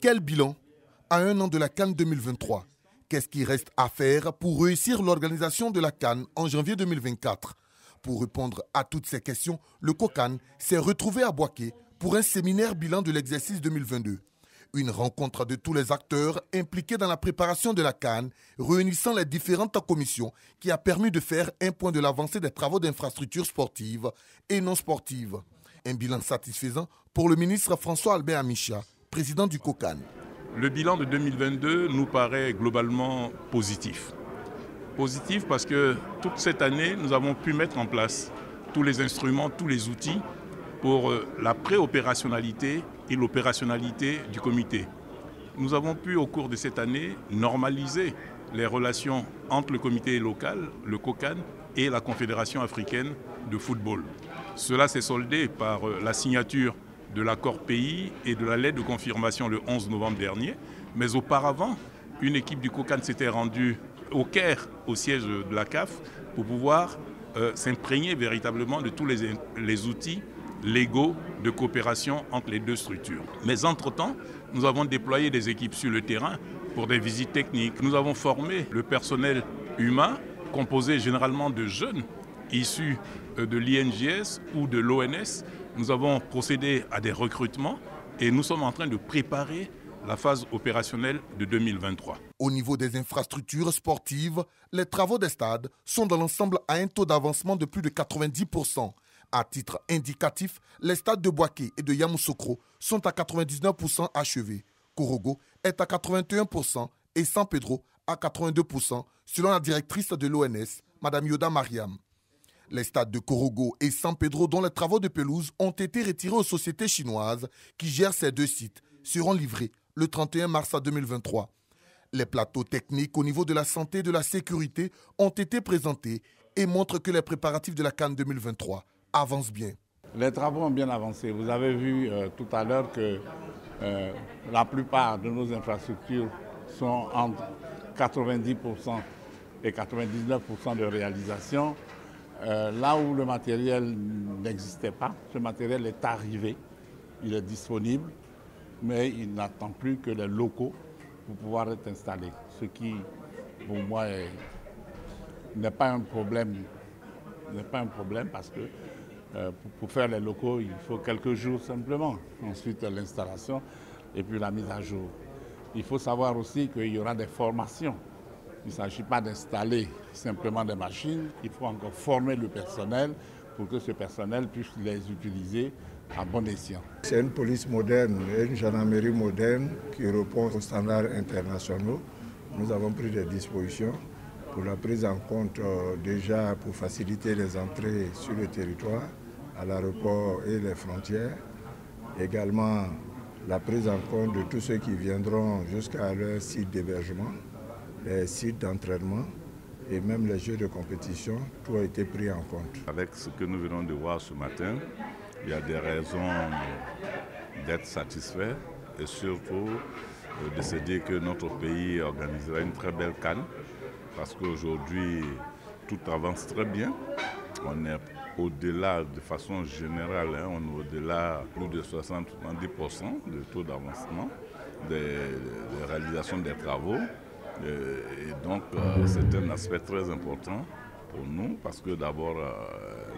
Quel bilan à un an de la CAN 2023? Qu'est-ce qui reste à faire pour réussir l'organisation de la CAN en janvier 2024? Pour répondre à toutes ces questions, le COCAN s'est retrouvé à Bouaké pour un séminaire bilan de l'exercice 2022. Une rencontre de tous les acteurs impliqués dans la préparation de la CAN, réunissant les différentes commissions, qui a permis de faire un point de l'avancée des travaux d'infrastructures sportives et non sportives. Un bilan satisfaisant pour le ministre François-Albert Amicha, président du COCAN. Le bilan de 2022 nous paraît globalement positif. Positif parce que toute cette année, nous avons pu mettre en place tous les instruments, tous les outils pour la pré-opérationnalité et l'opérationnalité du comité. Nous avons pu, au cours de cette année, normaliser les relations entre le comité local, le COCAN, et la Confédération africaine de football. Cela s'est soldé par la signature de l'accord pays et de la lettre de confirmation le 11 novembre dernier. Mais auparavant, une équipe du COCAN s'était rendue au Caire, au siège de la CAF, pour pouvoir s'imprégner véritablement de tous les outils légaux de coopération entre les deux structures. Mais entre-temps, nous avons déployé des équipes sur le terrain pour des visites techniques. Nous avons formé le personnel humain, composé généralement de jeunes issus de l'INJS ou de l'ONS. Nous avons procédé à des recrutements et nous sommes en train de préparer la phase opérationnelle de 2023. Au niveau des infrastructures sportives, les travaux des stades sont dans l'ensemble à un taux d'avancement de plus de 90%. À titre indicatif, les stades de Bouaké et de Yamoussoukro sont à 99% achevés. Korogo est à 81% et San Pedro à 82%, selon la directrice de l'ONS, Mme Yoda Mariam. Les stades de Korogo et San Pedro, dont les travaux de pelouse ont été retirés aux sociétés chinoises qui gèrent ces deux sites, seront livrés le 31 mars 2023. Les plateaux techniques au niveau de la santé et de la sécurité ont été présentés et montrent que les préparatifs de la CAN 2023 avancent bien. Les travaux ont bien avancé. Vous avez vu tout à l'heure que la plupart de nos infrastructures sont entre 90% et 99% de réalisation. Là où le matériel n'existait pas, ce matériel est arrivé, il est disponible, mais il n'attend plus que les locaux pour pouvoir être installés. Ce qui, pour moi, n'est pas un problème. N'est pas un problème parce que pour faire les locaux, il faut quelques jours simplement. Ensuite, l'installation et puis la mise à jour. Il faut savoir aussi qu'il y aura des formations. Il ne s'agit pas d'installer simplement des machines, il faut encore former le personnel pour que ce personnel puisse les utiliser à bon escient. C'est une police moderne et une gendarmerie moderne qui répond aux standards internationaux. Nous avons pris des dispositions pour la prise en compte déjà pour faciliter les entrées sur le territoire, à l'aéroport et les frontières. Également la prise en compte de tous ceux qui viendront jusqu'à leur site d'hébergement, les sites d'entraînement et même les jeux de compétition, tout a été pris en compte. Avec ce que nous venons de voir ce matin, il y a des raisons d'être satisfait et surtout de se dire que notre pays organisera une très belle CAN parce qu'aujourd'hui tout avance très bien. On est au-delà, de façon générale, on est au-delà plus de 60-70% de taux d'avancement des réalisations des travaux. Et donc c'est un aspect très important pour nous parce que d'abord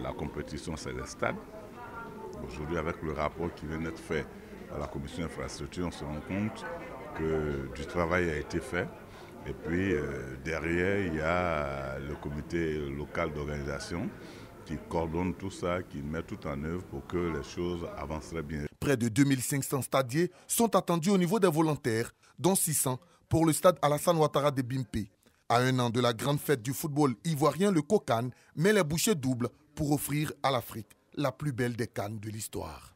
la compétition c'est les stades. Aujourd'hui avec le rapport qui vient d'être fait à la commission infrastructure, on se rend compte que du travail a été fait. Et puis derrière il y a le comité local d'organisation qui coordonne tout ça, qui met tout en œuvre pour que les choses avancent très bien. Près de 2500 stadiers sont attendus au niveau des volontaires, dont 600 pour le stade Alassane Ouattara de Bimpé. À un an de la grande fête du football ivoirien, le COCAN met les bouchées doubles pour offrir à l'Afrique la plus belle des CAN de l'histoire.